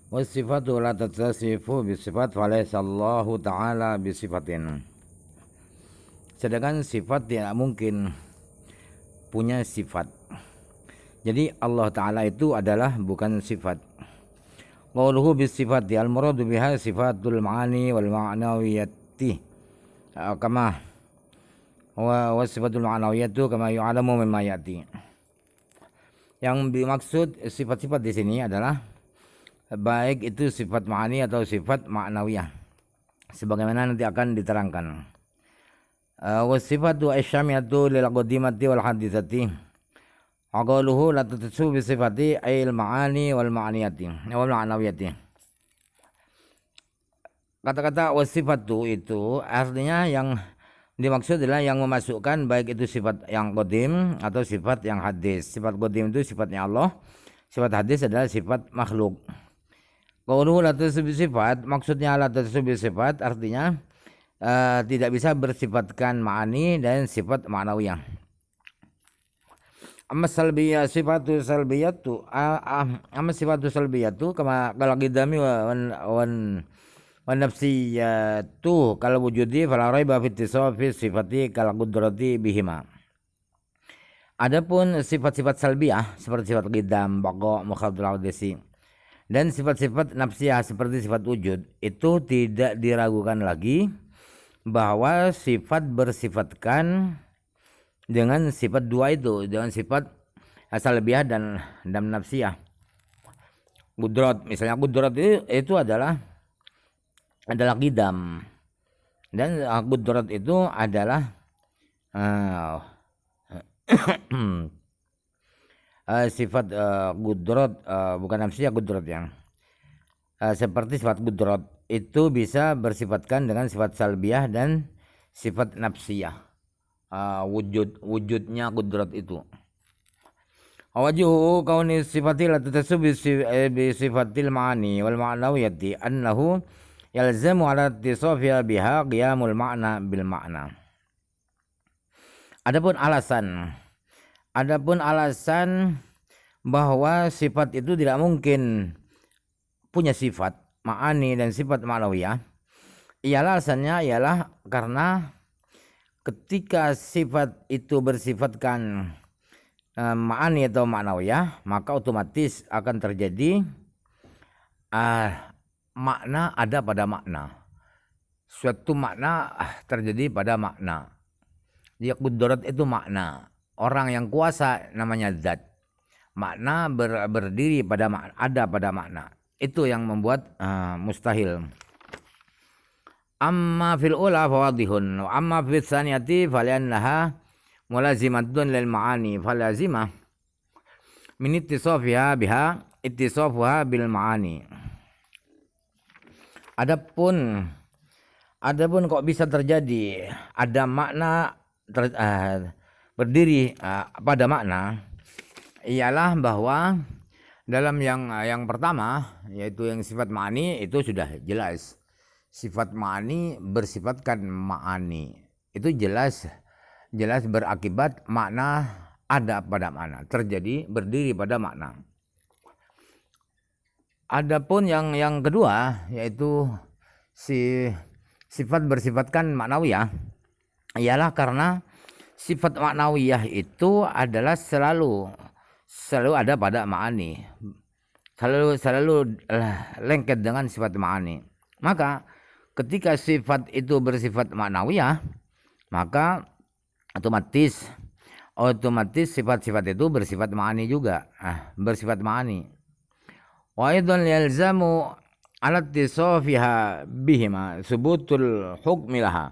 Wasifatu la tattasifu bisifat falaysa Allahu ta'ala bisifatin. Sedangkan sifat tidak mungkin punya sifat. Jadi Allah Ta'ala itu adalah bukan sifat. Qauluhu bisifati al-muradu biha sifatul ma'ani wal ma'nawiyati kama wa sifatul ma'nawiyatu kama yu'alamu mimma yati. Yang dimaksud sifat-sifat di sini adalah baik itu sifat ma'ani atau sifat ma'nawiyah, sebagaimana nanti akan diterangkan. Wasifatu asyamiyatu lil qadimati wal hadithati. Aqaluhu la tatsu bi sifati ayil ma'ani wal ma'niyati wal ma'nawiyati. Kata-kata wasifatu itu artinya yang dimaksud adalah yang memasukkan baik itu sifat yang qadim atau sifat yang hadis. Sifat qadim itu sifatnya Allah, sifat hadis adalah sifat makhluk. Qauluhu la tatsu bi sifat, maksudnya la tatsu bi sifat artinya tidak bisa bersifatkan ma'ani dan sifat ma'nawiyah. Amma salbiyah sifatu salbiyatu amma sifatu salbiyatu kama qalaqidami wa nafsiyatu kal wujudi fala raiba fi ittisafi sifati kal qudrati bihima. Adapun sifat-sifat salbiyah seperti sifat qidam, baqa, mukhadhal audisi dan sifat-sifat nafsiyah seperti sifat wujud itu tidak diragukan lagi bahwa sifat bersifatkan dengan sifat dua itu, dengan sifat salbiyah dan nafsiyah. Qudrat, misalnya qudrat itu adalah qidam dan qudrat itu adalah sifat qudrat, bukan nafsiyah, qudrat yang seperti sifat qudrat itu bisa bersifatkan dengan sifat salbiyah dan sifat nafsiyah. Wujudnya qudrat itu. Wajuhu kauni sifatil tatasu bi sifatil ma'ani wal ma'nawiyati annahu yalzamu ala ittisafiha biha qiyamul ma'na bil ma'na. Adapun alasan bahwa sifat itu tidak mungkin punya sifat ma'ani dan sifat ma'nawiyah, alasannya ialah karena ketika sifat itu bersifatkan ma'ani atau ma'nawiyah, maka otomatis akan terjadi makna ada pada makna. Suatu makna terjadi pada makna. Dia qudrat itu makna. Orang yang kuasa namanya zat. Makna berdiri pada makna, ada pada makna. Itu yang membuat mustahil. Amma fil ula fawadihun wa amma fil tsaniyati faliannaha mulazimatun lil ma'ani falazimah min ittisafiha biha ittisafuha bil ma'ani. Adapun kok bisa terjadi ada makna berdiri pada makna, ialah bahwa dalam yang pertama yaitu yang sifat ma'ani itu sudah jelas. Sifat ma'ani bersifatkan ma'ani. Itu jelas berakibat makna ada pada makna, terjadi berdiri pada makna. Adapun yang kedua yaitu sifat bersifatkan maknawiyah, ialah karena sifat maknawiyah itu adalah selalu ada pada ma'ani, selalu lengket dengan sifat ma'ani. Maka ketika sifat itu bersifat maknawiyah, maka otomatis sifat-sifat itu bersifat ma'ani juga, bersifat ma'ani. Wa aidan yalzamu ala ittisafiha bihima subutul hukmi laha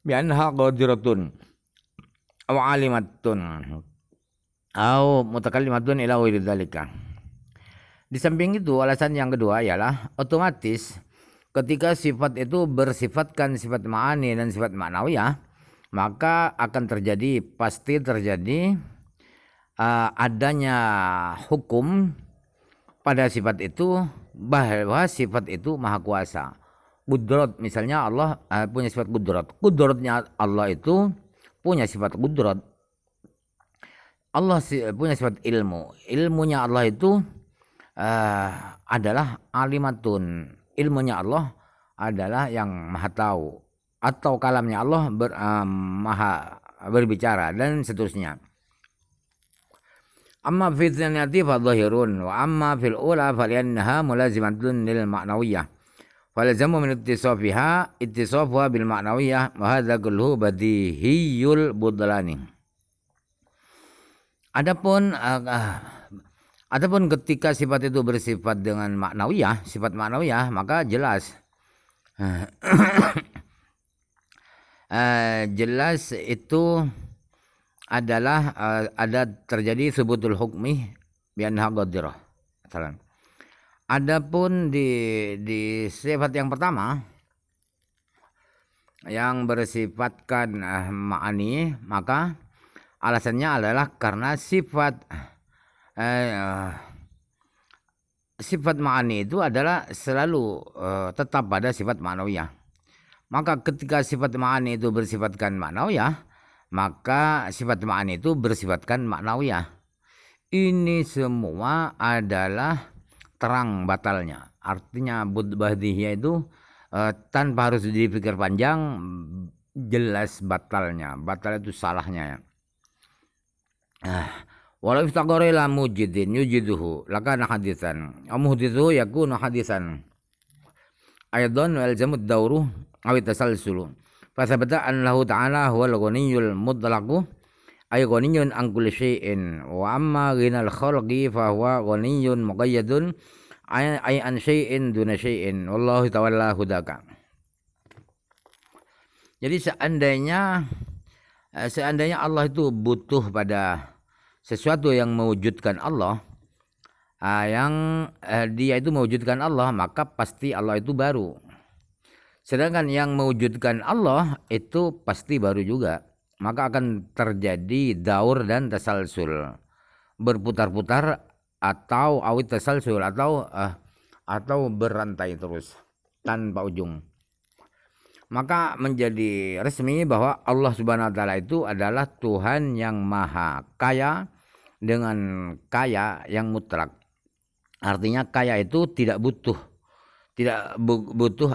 bi annaha qadiratun aw alimatun aw mutakallimatun ila ghairi dzalika. Di samping itu, alasan yang kedua ialah otomatis ketika sifat itu bersifatkan sifat ma'ani dan sifat ma'nawiyah, maka akan pasti terjadi adanya hukum pada sifat itu, bahwa sifat itu maha kuasa. Qudrat, misalnya Allah punya sifat qudrat. Qudratnya Allah itu punya sifat qudrat. Allah punya sifat ilmu. Ilmunya Allah itu adalah alimatun, ilmunya Allah adalah yang maha tahu, atau kalamnya Allah maha berbicara dan seterusnya. Amma fi tsaniyati fa dhahirun wa amma fil ula fa li'annaha mulazimatun lil ma'nawiyah. Falzamu min ittisafiha ittisafuha bil ma'nawiyah wa hadza kulluhu badihiyul budlani. Adapun ketika sifat itu bersifat dengan maknawiyah, sifat maknawiyah, maka jelas jelas itu adalah ada terjadi subutul hukmi bi anha qadirah. Adapun di sifat yang pertama yang bersifatkan ma'ani, maka alasannya adalah karena sifat ma'ani itu adalah selalu tetap pada sifat ma'nawiyah. Maka ketika sifat ma'ani itu bersifatkan ma'nawiyah, maka sifat ma'ani itu bersifatkan ma'nawiyah. Ini semua adalah terang batalnya. Artinya badihiyah itu tanpa harus dipikir panjang, jelas batalnya. Batal itu salahnya. Walau iftaqara ila mujidin yujiduhu lakana hadisan. Muhdithu yakunu hadisan. Aidan wal jamud dawru aw tasalsulu. Fasabata annahu ta'ala huwal ghaniyyul mutlaqu ay ghaniyyun an kulli syai'in wa amma ghinal khalqi fa huwa ghaniyyun muqayyadun ay an syai'in duna syai'in wallahu ta'ala hudaka. Jadi seandainya Allah itu butuh pada sesuatu yang mewujudkan Allah, yang dia itu mewujudkan Allah, maka pasti Allah itu baru. Sedangkan yang mewujudkan Allah itu pasti baru juga. Maka akan terjadi daur dan tasalsul, berputar-putar atau awit tasalsul atau berantai terus tanpa ujung. Maka menjadi resmi bahwa Allah Subhanahu wa taala itu adalah Tuhan yang maha kaya dengan kaya yang mutlak. Artinya kaya itu tidak butuh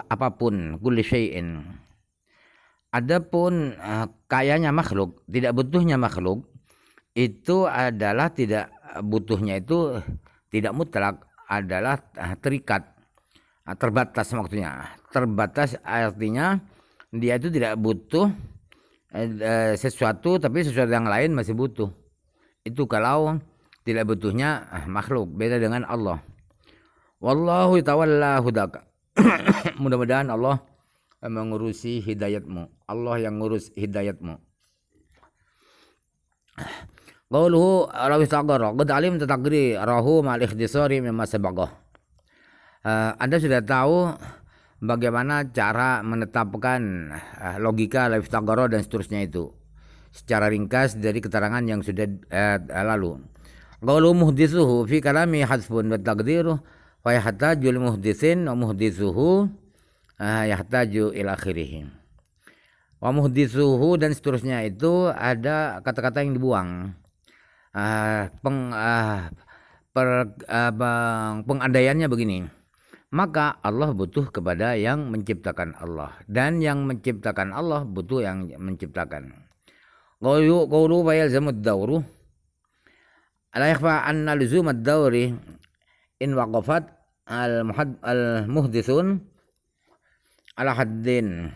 apapun, kulli syai'in. Adapun kayanya makhluk, tidak butuhnya makhluk, itu adalah tidak butuhnya itu tidak mutlak, adalah terikat, terbatas maksudnya. Terbatas artinya dia itu tidak butuh sesuatu, tapi sesuatu yang lain masih butuh. Itu kalau tidak butuhnya makhluk, beda dengan Allah. Wallahu tawalla hudaka. Mudah-mudahan Allah mengurusi hidayatmu. Allah yang ngurus hidayatmu. Qauluhu rawi taqara qad alim tataqri rahu mal ikhtisari mimma sabaqah. Anda sudah tahu bagaimana cara menetapkan logika rawi taqara dan seterusnya itu secara ringkas dari keterangan yang sudah lalu. Qaulu muhditsuhu fi kalami hasbun wa taqdiruhu wa yahtajul muhditsin wa muhditsuhu yahtaju ila akhirih. Wa muhditsuhu dan seterusnya itu ada kata-kata yang dibuang. Pengandaiannya begini. Maka Allah butuh kepada yang menciptakan Allah, dan yang menciptakan Allah butuh yang menciptakan. Qawlu wa yalzamud dawru la yakhfa anna luzumad dawri in waqafat al-muhdithun ala haddin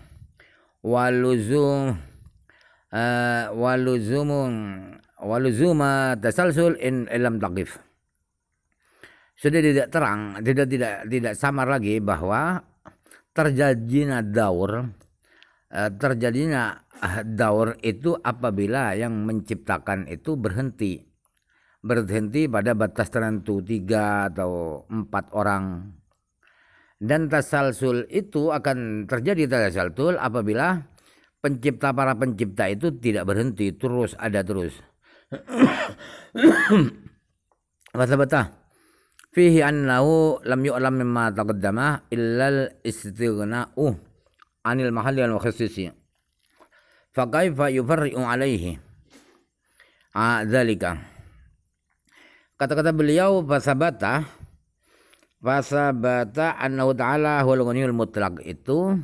waluzuma tasalsul in lam taqif. Sudah tidak terang, tidak samar lagi bahwa terjadinya daur itu apabila yang menciptakan itu berhenti pada batas tertentu 3 atau 4 orang. Dan tasalsul itu akan terjadi tasalsul apabila para pencipta itu tidak berhenti, terus ada terus. Wasabata fihi annahu lam yu'lam mimma taqaddama illa al-istighna'u 'anil mahalli wal khususi. Fa kaifa yufarri'u 'alaihi dzalika. Kata-kata beliau fasabata Fasabata annahu ta'ala huwal ghaniyul mutlaq itu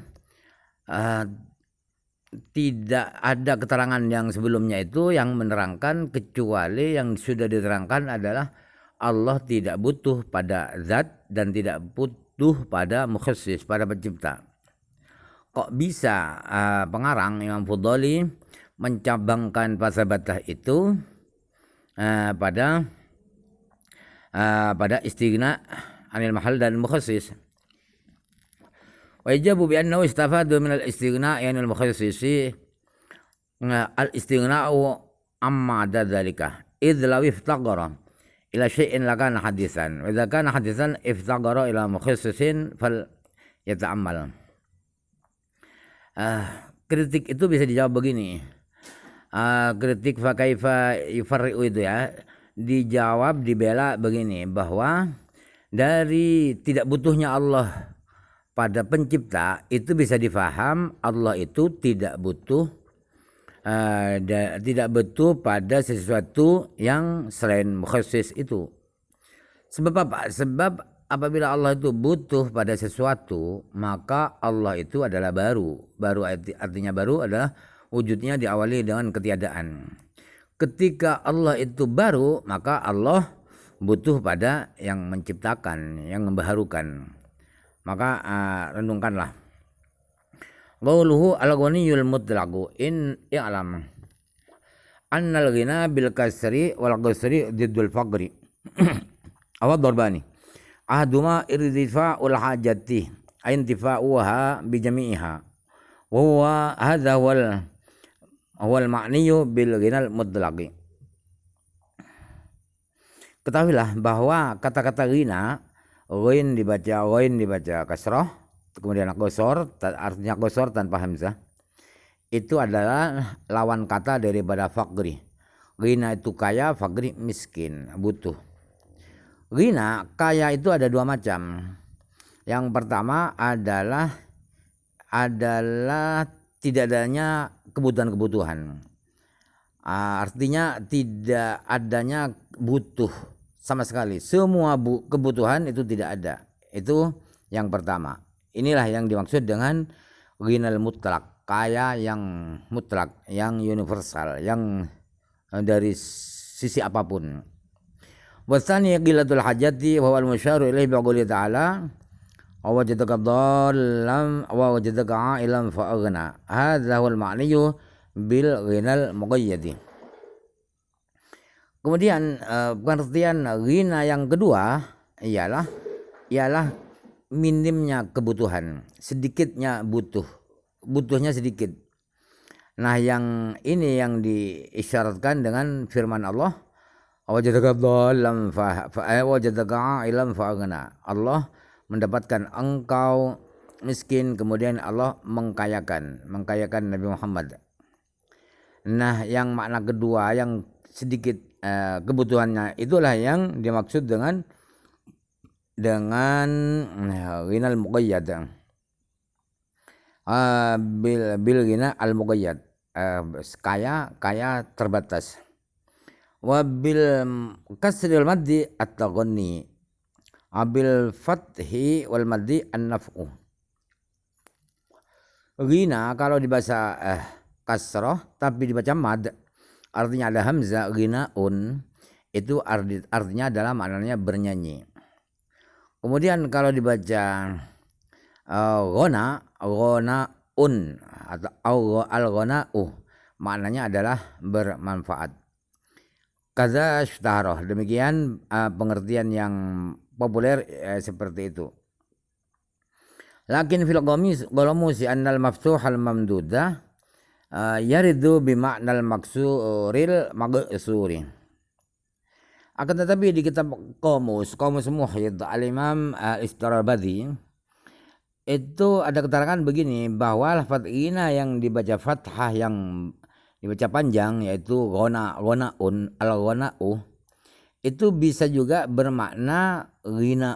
tidak ada keterangan yang sebelumnya itu yang menerangkan, kecuali yang sudah diterangkan adalah Allah tidak butuh pada zat dan tidak butuh pada mukhassis, pada pencipta. Kok bisa pengarang Imam Fudhali mencabangkan fasabatah itu pada istighna anil mahal dan mukhassis. Wa yajibu bi annahu istafadu min al-istighna anil mukhassisi al-istighna'u amma dzalika idh law iftaqara ila syai'in lakana hadisan wa idza kana hadisan iftaqara ila mukhassisin fal yata'ammal. Kritik itu bisa dijawab begini. Kritik fa kaifa yufarri'u itu ya dijawab, dibela begini, bahwa dari tidak butuhnya Allah pada pencipta itu bisa difaham Allah itu tidak butuh pada sesuatu yang selain mukhassis itu. Sebab apa? Sebab apabila Allah itu butuh pada sesuatu, maka Allah itu adalah baru. Baru artinya baru adalah wujudnya diawali dengan ketiadaan. Ketika Allah itu baru, maka Allah butuh pada yang menciptakan, yang membaharukan. Maka renungkanlah. Qauluhu al-ghaniyul mutlaqu in i'lam annal ghina bil kasri wal qasri diddul faqri. Awad darbani. Ahduma irtifa'ul hajati intifa'uha bi jami'iha. Wa huwa hadha wal ma'niyu bil ghinal mutlaqi. Ketahuilah bahwa kata-kata ghina, ghain dibaca kasrah, kemudian qasar, artinya qasar tanpa hamzah. Itu adalah lawan kata daripada faqri. Ghina itu kaya, faqri miskin, butuh. Ghina, kaya itu ada dua macam. Yang pertama adalah tidak adanya kebutuhan-kebutuhan. Artinya tidak adanya butuh sama sekali. Semua kebutuhan itu tidak ada. Itu yang pertama. Inilah yang dimaksud dengan ghinal mutlak, kaya yang mutlak, yang universal, yang dari sisi apapun. Wasani qillatul hajati wa wal musyaru ilaihi biqouli ta'ala wa wajadaka dhallam wa wajadaka 'ailan fa aghna. Hadza huwal ma'niyu bil ghinal muqayyadi. Kemudian pengertian ghina yang kedua ialah minimnya kebutuhan, sedikitnya butuhnya sedikit. Nah, yang ini yang diisyaratkan dengan firman Allah, wajadaka dhallam fa wajadaka 'ailan fa aghna. Allah mendapatkan engkau miskin, kemudian Allah mengkayakan Nabi Muhammad. Nah, yang makna kedua yang sedikit kebutuhannya itulah yang dimaksud dengan ghinal muqayyad. Bil ghina al muqayyad, kaya terbatas. Wa bil kasril maddi at-taghanni, abil fathi wal maddi an-naf'u. Ghina kalau dibaca kasrah tapi dibaca mad, artinya ada hamzah, ghinaun, itu artinya adalah maknanya bernyanyi. Kemudian kalau dibaca ghanaun atau al-ghana'u, maknanya adalah bermanfaat. Kaza sytaharah, demikian pengertian yang populer seperti itu. Lakin fil qamus annal maftuh al mamdudah yaridu bima'nal maksuril magsuri. Akan tetapi di kitab Qamus Muhyidd al-Imam Istarabadi itu ada keterangan begini, bahwa lafaz ghina yang dibaca fathah, yang dibaca panjang, yaitu ghanaun al-ghana'u, itu bisa juga bermakna ghina,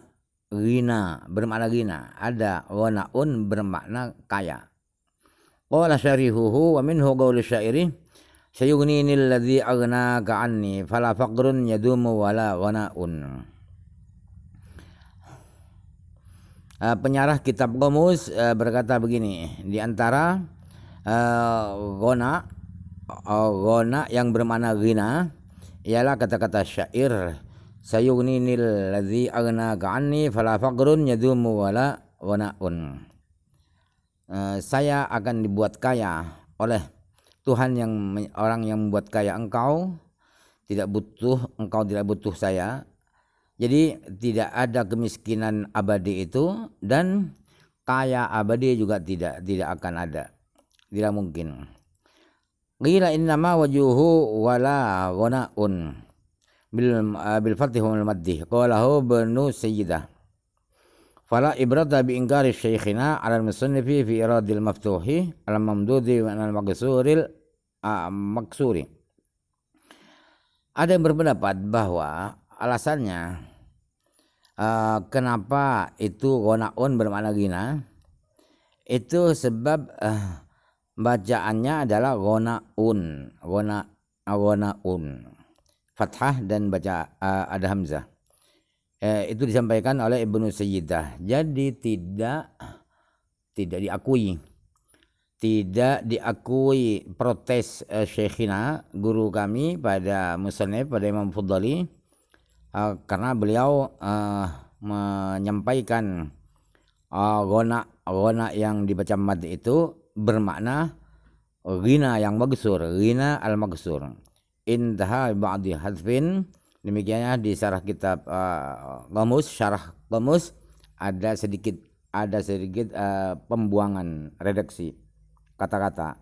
bermakna ghina. Ada ghanaun bermakna kaya. Qala syarihuhu wa minhu qaulu syairi sayughnini alladhi aghnaka anni fala faqrun yadumu wala ghanaun. Penyarah kitab Qamus berkata begini, di antara ghona yang bermakna ghina ialah kata-kata syair, sayugninil ladzi aghna ka'anni fala faqrun yadumu wala ghana'un. Saya akan dibuat kaya oleh Tuhan, orang yang membuat kaya engkau tidak butuh saya. Jadi tidak ada kemiskinan abadi itu, dan kaya abadi juga tidak akan ada, tidak mungkin. Qila innama wajuhu wala ghanaun bil fathi wal maddi qalahu banu sayyidah. Fala ibrata bi ingkari syekhina ala al-musannifi fi iradil maftuhi al mamdudi wa al maksuri. Ada yang berpendapat bahwa alasannya kenapa itu ghonaun bermakna ghina, itu sebab bacaannya adalah ghonaun, fathah dan baca ada hamzah. Itu disampaikan oleh Ibnu Sayyidah. Jadi tidak diakui protes syekhina, guru kami pada musannif, pada Imam Fuddali, karena beliau menyampaikan ghona yang dibaca mad itu bermakna ghina yang magsur, ghina al-magsur. Intaha ba'di hadfin. Demikiannya di syarah kitab syarah Qamus ada sedikit pembuangan redaksi kata-kata.